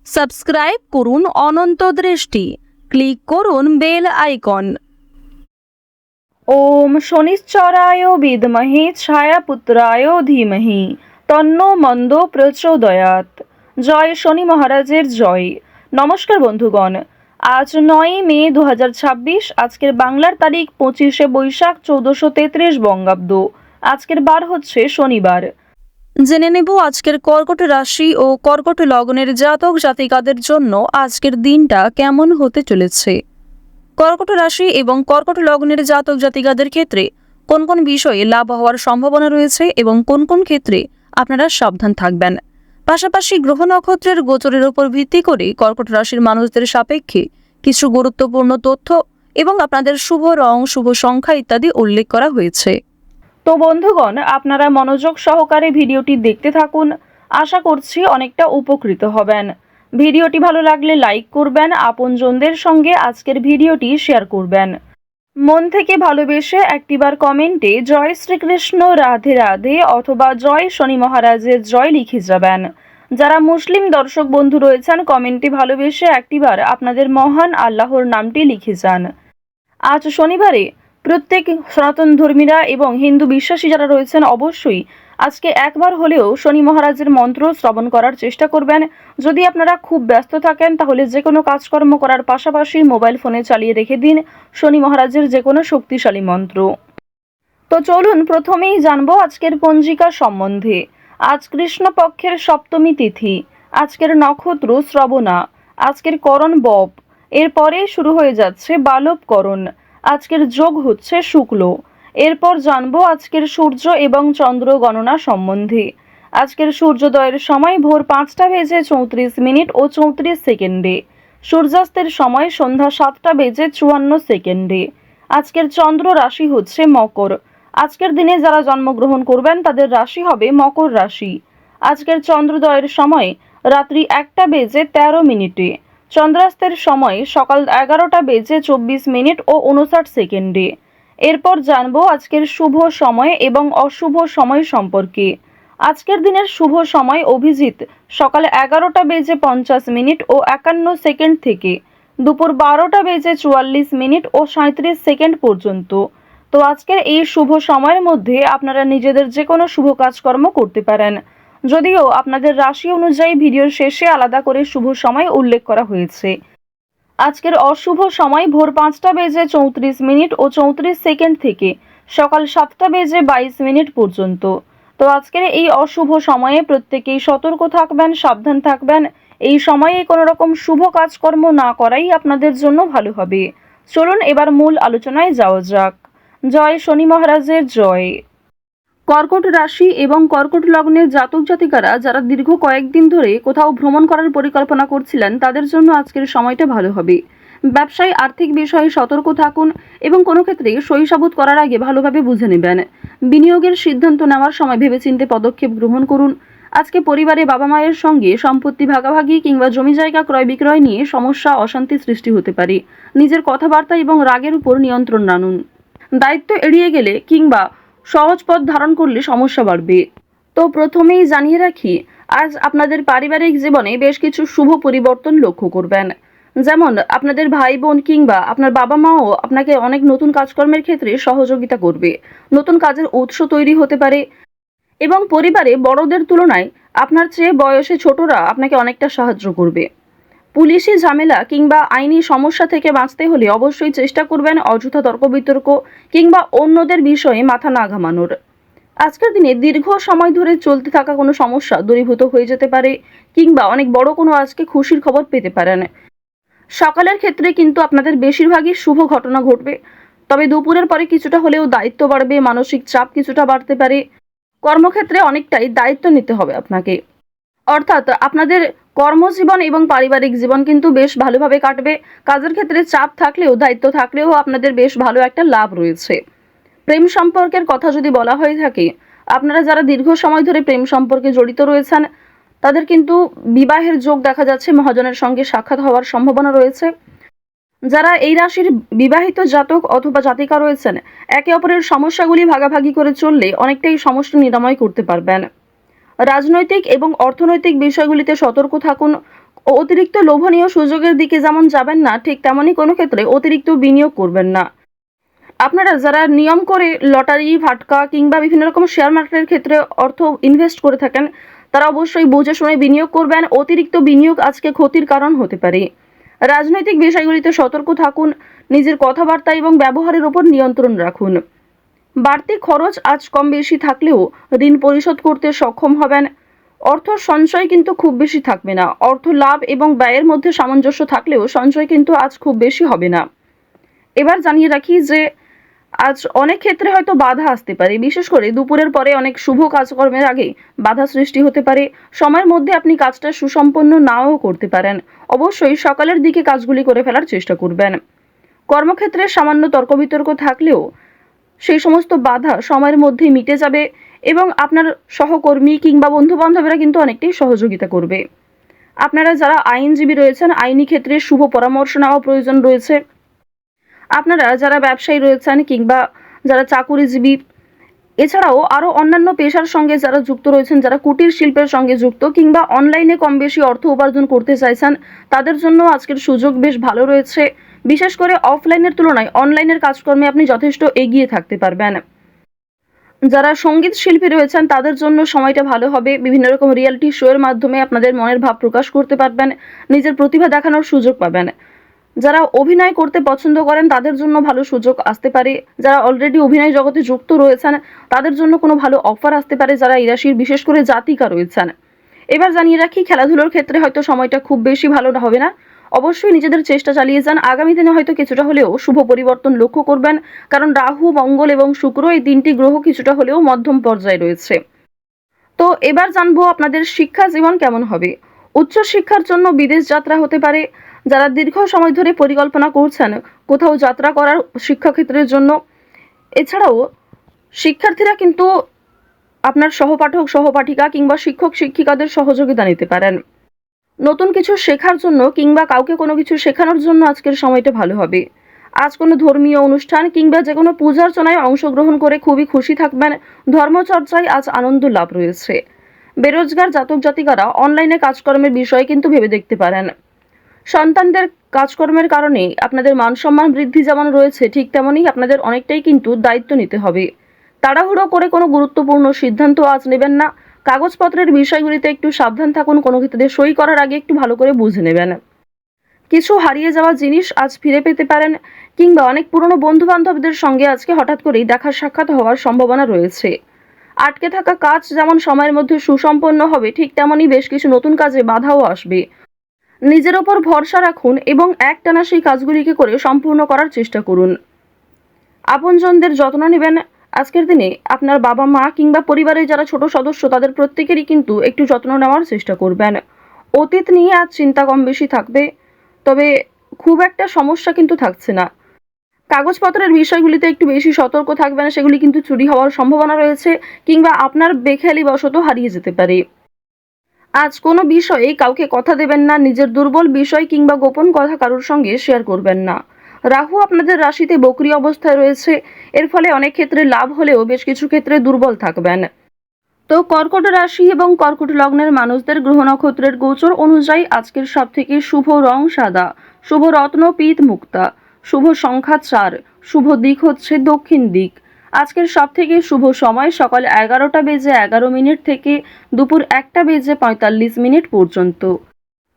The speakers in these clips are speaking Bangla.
সাবস্ক্রাইব করুন অনন্ত দৃষ্টি, ক্লিক করুন বেল আইকন। ওম শনিশ্চরায় বিদ্মহে ছায়াপুত্রায় ধীমহি তন্নো মন্দ প্রচোদয়াৎ। জয় শনি মহারাজের জয়। নমস্কার বন্ধুগণ, আজ 9 মে 2026। আজকের বাংলার তারিখ 25শে বৈশাখ 1433 বঙ্গাব্দ। আজকের বার হচ্ছে শনিবার। জেনে নেব আজকের কর্কট রাশি ও কর্কট লগ্নের জাতক জাতিকাদের জন্য আজকের দিনটা কেমন হতে চলেছে। কর্কট রাশি এবং কর্কট লগ্নের জাতক জাতিকাদের ক্ষেত্রে কোন কোন বিষয়ে লাভ হওয়ার সম্ভাবনা রয়েছে এবং কোন কোন ক্ষেত্রে আপনারা সাবধান থাকবেন। পাশাপাশি গ্রহ নক্ষত্রের গোচরের উপর ভিত্তি করে কর্কট রাশির মানুষদের সাপেক্ষে কিছু গুরুত্বপূর্ণ তথ্য এবং আপনাদের শুভ রং, শুভ সংখ্যা ইত্যাদি উল্লেখ করা হয়েছে। তো বন্ধুগণ, আপনারা মনোযোগ সহকারে ভিডিওটি দেখতে থাকুন। আশা করছি অনেকটা উপকৃত হবেন। ভিডিওটি ভালো লাগলে লাইক করবেন, আপনজনদের সঙ্গে আজকের ভিডিওটি শেয়ার করবেন। মন থেকে ভালোবেসে একটিবার কমেন্টে জয় শ্রীকৃষ্ণ, রাধে রাধে অথবা জয় শনি মহারাজের জয় লিখে যাবেন। যারা মুসলিম দর্শক বন্ধু রয়েছেন, কমেন্টে ভালোবেসে একটিবার আপনাদের মহান আল্লাহর নামটি লিখে যান। আজ শনিবারে প্রত্যেক সনাতন ধর্মীরা এবং হিন্দু বিশ্বাসী যারা রয়েছেন অবশ্যই আজকে একবার হলেও শনি মহারাজের মন্ত্র শ্রবণ করার চেষ্টা করবেন। যদি আপনারা খুব ব্যস্ত থাকেন তাহলে যে কোনো কাজকর্ম করার পাশাপাশি মোবাইল ফোনে চালিয়ে রেখে দিন শনি মহারাজের যে কোনো শক্তিশালী মন্ত্র। তো চলুন প্রথমেই জানবো আজকের পঞ্জিকা সম্বন্ধে। আজ কৃষ্ণপক্ষের সপ্তমী তিথি, আজকের নক্ষত্র শ্রবণা, আজকের করণ বপ, এরপরে শুরু হয়ে যাচ্ছে বালবকরণ, আজকের যোগ হচ্ছে শুক্ল। এরপর জানবো আজকের সূর্য এবং চন্দ্র গণনা সম্বন্ধে। আজকের সূর্যোদয়ের সময় ভোর 5টা বেজে 34 মিনিট ও 34 সেকেন্ডে, সূর্যাস্তের সময় সন্ধ্যা 7টা বেজে 54 সেকেন্ডে। আজকের চন্দ্র রাশি হচ্ছে মকর। আজকের দিনে যারা জন্মগ্রহণ করবেন তাদের রাশি হবে মকর রাশি। আজকের চন্দ্রোদয়ের সময় রাত্রি 1টা বেজে 13 মিনিটে, চন্দ্রাস্তের সময় সকাল 11টা বেজে 24 মিনিট ও 59 সেকেন্ডে। এরপর জানবো আজকের শুভ সময় এবং অশুভ সময় সম্পর্কে। আজকের দিনের শুভ সময় অভিজিৎ সকাল 11টা বেজে 50 মিনিট ও 51 সেকেন্ড থেকে দুপুর 12টা বেজে 44 মিনিট ও 37 সেকেন্ড পর্যন্ত। তো আজকের এই শুভ সময়ের মধ্যে আপনারা নিজেদের যে কোনো শুভ কাজকর্ম করতে পারেন, যদিও আপনাদের রাশি অনুযায়ী ভিডিওর শেষে আলাদা করে শুভ সময় উল্লেখ করা হয়েছে। আজকের অশুভ সময় ভোর 5টা বেজে 34 মিনিট ও 34 সেকেন্ড থেকে সকাল 7টা বেজে 22 মিনিট পর্যন্ত। তো আজকের এই অশুভ সময়ে প্রত্যেকেই সতর্ক থাকবেন, সাবধান থাকবেন। এই সময়ে কোনো রকম শুভ কাজকর্ম না করাই আপনাদের জন্য ভালো হবে। চলুন এবার মূল আলোচনায় যাওয়া যাক। জয় শনি মহারাজের জয়। কর্কট রাশি এবং কর্কট লগ্নের জাতক জাতিকারা যারা দীর্ঘ কয়েকদিন ধরে কোথাও ভ্রমণ করার পরিকল্পনা করছিলেন তাদের জন্য আজকের সময়টা ভালো হবে। ব্যবসায় আর্থিক বিষয়ে সতর্ক থাকুন এবং কোনো ক্ষেত্রে সহিসাবুত করার আগে ভালোভাবে বুঝে নেবেন। বিনিয়োগের সিদ্ধান্ত নেওয়ার সময় ভেবেচিন্তে পদক্ষেপ গ্রহণ করুন। আজকে পরিবারে বাবা মায়ের সঙ্গে সম্পত্তি ভাগাভাগি কিংবা জমি জায়গা ক্রয় বিক্রয় নিয়ে সমস্যা, অশান্তি সৃষ্টি হতে পারে। নিজের কথাবার্তা এবং রাগের উপর নিয়ন্ত্রণ আনুন। দায়িত্ব এড়িয়ে গেলে কিংবা সহজ পথ ধারণ করলে সমস্যা বাড়বে। তো প্রথমেই জানিয়ে রাখি, আজ আপনাদের পারিবারিক জীবনে বেশ কিছু শুভ পরিবর্তন লক্ষ্য করবেন। যেমন আপনাদের ভাই বোন কিংবা আপনার বাবা মাও আপনাকে অনেক নতুন কাজকর্মের ক্ষেত্রে সহযোগিতা করবে। নতুন কাজের উৎস তৈরি হতে পারে এবং পরিবারে বড়দের তুলনায় আপনার চেয়ে বয়সে ছোটরা আপনাকে অনেকটা সাহায্য করবে। পুলিশি ঝামেলা কিংবা আইনি সমস্যা থেকে বাঁচতে হলে অবশ্যই চেষ্টা করবেন অযথা তর্ক বিতর্ক কিংবা অন্যদের বিষয়ে মাথা না ঘামানোর। আজকের দিনে দীর্ঘ সময় ধরে চলতে থাকা কোনো সমস্যা দূরীভূত হয়ে যেতে পারে কিংবা অনেক বড় কোনো আজকে খুশির খবর পেতে পারেন। সকালের ক্ষেত্রে কিন্তু আপনাদের বেশিরভাগই শুভ ঘটনা ঘটবে, তবে দুপুরের পরে কিছুটা হলেও দায়িত্ব বাড়বে, মানসিক চাপ কিছুটা বাড়তে পারে। কর্মক্ষেত্রে অনেকটাই দায়িত্ব নিতে হবে আপনাকে, অর্থাৎ আপনাদের কর্মজীবন এবং পারিবারিক জীবন কিন্তু বেশ ভালোভাবে কাটবে। কাজের ক্ষেত্রে চাপ থাকলেও, দায়িত্ব থাকলেও আপনাদের বেশ ভালো একটা লাভ রয়েছে। প্রেম সম্পর্কের কথা যদি বলা হয়ে থাকে, আপনারা যারা দীর্ঘ সময় ধরে প্রেম সম্পর্কে জড়িত রয়েছেন তাদের কিন্তু বিবাহের যোগ দেখা যাচ্ছে, মহাজনের সঙ্গে সাক্ষাৎ হওয়ার সম্ভাবনা রয়েছে। যারা এই রাশির বিবাহিত জাতক অথবা জাতিকা রয়েছেন, একে অপরের সমস্যাগুলি ভাগাভাগি করে চললে অনেকটাই সমস্যা নিরাময় করতে পারবেন। রাজনৈতিক এবং অর্থনৈতিক বিষয়গুলিতে সতর্ক থাকুন। ও অতিরিক্ত লোভনীয় সুযোগের দিকে যেমন যাবেন না, ঠিক তেমনই কোনো ক্ষেত্রে অতিরিক্ত বিনিয়োগ করবেন না। আপনারা যারা নিয়ম করে লটারি, ফাটকা কিংবা বিভিন্ন রকম শেয়ার মার্কেটের ক্ষেত্রে অর্থ ইনভেস্ট করে থাকেন, তারা অবশ্যই বুঝে শুনে বিনিয়োগ করবেন। অতিরিক্ত বিনিয়োগ আজকে ক্ষতির কারণ হতে পারে। রাজনৈতিক বিষয়গুলিতে সতর্ক থাকুন। নিজের কথাবার্তা এবং ব্যবহারের উপর নিয়ন্ত্রণ রাখুন। বাড়তি খরচ আজ কম বেশি থাকলেও ঋণ পরিশোধ করতে সক্ষম হবেন। অর্থ সঞ্চয় কিন্তু খুব বেশি থাকবে না। অর্থ লাভ এবং ব্যয়ের মধ্যে সামঞ্জস্য থাকলেও সঞ্চয় কিন্তু আজ খুব বেশি হবে না। এবার জানিয়ে রাখি যে আজ অনেক ক্ষেত্রে হয়তো বাধা আসতে পারে, বিশেষ করে দুপুরের পরে অনেক শুভ কাজকর্মের আগে বাধা সৃষ্টি হতে পারে। সময়ের মধ্যে আপনি কাজটা সুসম্পন্ন নাও করতে পারেন। অবশ্যই সকালের দিকে কাজগুলি করে ফেলার চেষ্টা করবেন। কর্মক্ষেত্রে সামান্য তর্ক বিতর্ক থাকলেও সেই সমস্ত বাধা সময়ের মধ্যে মিটে যাবে এবং আপনার সহকর্মী কিংবা বন্ধু বান্ধবীরা কিন্তু অনেকটাই সহযোগিতা করবে। আপনারা যারা আইনজীবী রয়েছেন, আইনি ক্ষেত্রে শুভ পরামর্শ নেওয়া প্রয়োজন রয়েছে। আপনারা যারা ব্যবসায়ী রয়েছেন কিংবা যারা চাকুরিজীবী, এছাড়াও আরও অন্যান্য পেশার সঙ্গে যারা যুক্ত রয়েছেন, যারা কুটির শিল্পের সঙ্গে যুক্ত কিংবা অনলাইনে কম বেশি অর্থ উপার্জন করতে চাইছেন, তাদের জন্য আজকের সুযোগ বেশ ভালো রয়েছে। বিশেষ করে অফলাইনের তুলনায় অনলাইনের কাজকর্মে আপনি যথেষ্ট এগিয়ে থাকতে পারবেন। যারা সঙ্গীত শিল্পী রয়েছেন তাদের জন্য সময়টা ভালো হবে। বিভিন্ন রকম রিয়েলিটি শো এর মাধ্যমে আপনাদের মনের ভাব প্রকাশ করতে পারবেন, নিজের প্রতিভা দেখানোর সুযোগ পাবেন। যারা অভিনয় করতে পছন্দ করেন তাদের জন্য ভালো সুযোগ আসতে পারে। যারা অলরেডি অভিনয় জগতে যুক্ত রয়েছেন তাদের জন্য কোনো ভালো অফার আসতে পারে, যারা এই রাশির বিশেষ করে জাতিকা রয়েছেন। এবার জানিয়ে রাখি, খেলাধুলোর ক্ষেত্রে হয়তো সময়টা খুব বেশি ভালো হবে না। অবশ্যই নিজেদের চেষ্টা চালিয়ে যান। আগামী দিনে হয়তো কিছুটা হলেও শুভ পরিবর্তন লক্ষ্য করবেন, কারণ রাহু, মঙ্গল এবং শুক্র এই তিনটি গ্রহ কিছুটা হলেও মধ্যম পর্যায়ে রয়েছে। তো এবার জানবো আপনাদের শিক্ষা জীবন কেমন হবে। উচ্চ শিক্ষার জন্য বিদেশ যাত্রা হতে পারে। যারা দীর্ঘ সময় ধরে পরিকল্পনা করছেন কোথাও যাত্রা করার শিক্ষাক্ষেত্রের জন্য, এছাড়াও শিক্ষার্থীরা কিন্তু আপনার সহপাঠক, সহপাঠিকা কিংবা শিক্ষক, শিক্ষিকাদের সহযোগিতা নিতে পারেন। নতুন কিছু শেখার জন্য কিংবা কাউকে কোনো কিছু শেখানোর জন্য আজকের সময়টা ভালো হবে। আজ কোনো ধর্মীয় অনুষ্ঠান কিংবা যে কোনো পূজার্চনায় অংশগ্রহণ করে খুবই খুশি থাকবেন। ধর্মচর্চায় আজ আনন্দ লাভ রয়েছে। বেরোজগার জাতক জাতিকারা অনলাইনে কাজকর্মের বিষয়ে কিন্তু ভেবে দেখতে পারেন। সন্তানদের কাজকর্মের কারণে আপনাদের মানসম্মান বৃদ্ধি যেমন রয়েছে, ঠিক তেমনই আপনাদের অনেকটাই কিন্তু দায়িত্ব নিতে হবে। তাড়াহুড়ো করে কোনো গুরুত্বপূর্ণ সিদ্ধান্ত আজ নেবেন না। কাগজপত্রের বিষয়গুলিতে একটু সাবধান থাকুন। কোনো ক্ষেত্রে সই করার আগে একটু ভালো করে বুঝে নেবেন। কিছু হারিয়ে যাওয়া জিনিস আজ ফিরে পেতে পারেন কিংবা অনেক পুরনো বন্ধু বান্ধবদের সঙ্গে আজকে হঠাৎ করেই দেখা সাক্ষাৎ হওয়ার সম্ভাবনা রয়েছে। আটকে থাকা কাজ যেমন সময়ের মধ্যে সুসম্পন্ন হবে, ঠিক তেমনই বেশ কিছু নতুন কাজে বাধাও আসবে। নিজের ওপর ভরসা রাখুন এবং একটানা সেই কাজগুলিকে করে সম্পূর্ণ করার চেষ্টা করুন। আপনজনদের যত্ন নেবেন। আজকের দিনে আপনার বাবা মা কিংবা পরিবারের যারা ছোট সদস্য তাদের প্রত্যেকেরই কিন্তু একটু যত্ন নেওয়ার চেষ্টা করবেন। অতীত নিয়ে আজ চিন্তা কম বেশি থাকবে, তবে খুব একটা সমস্যা কিন্তু থাকছে না। কাগজপত্রের বিষয়গুলিতে একটু বেশি সতর্ক থাকবেন, সেগুলি কিন্তু চুরি হওয়ার সম্ভাবনা রয়েছে কিংবা আপনার বেখেয়ালি বশত হারিয়ে যেতে পারে। আজ কোনো বিষয়ে কাউকে কথা দেবেন না। নিজের দুর্বল বিষয় কিংবা গোপন কথা কারোর সঙ্গে শেয়ার করবেন না। রাহু আপনাদের রাশিতে বক্রী অবস্থায় রয়েছে। এর ফলে অনেক ক্ষেত্রে লাভ হলেও বেশ কিছু ক্ষেত্রে দুর্বল থাকবেন। তো কর্কট রাশি এবং কর্কট লগ্নের মানুষদের গ্রহ নক্ষত্রের গোচর অনুযায়ী আজকের সবথেকে শুভ রং সাদা, শুভ রত্ন পিত মুক্তা, শুভ সংখ্যা 4, শুভ দিক হচ্ছে দক্ষিণ দিক। আজকের সবথেকে শুভ সময় সকাল 11:11 থেকে দুপুর 1:45 পর্যন্ত।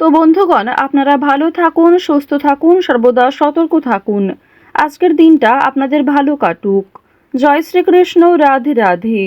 তো বন্ধুগণ, আপনারা ভালো থাকুন, সুস্থ থাকুন, সর্বদা সতর্ক থাকুন। আজকের দিনটা আপনাদের ভালো কাটুক। জয় শ্রীকৃষ্ণ। রাধে রাধে।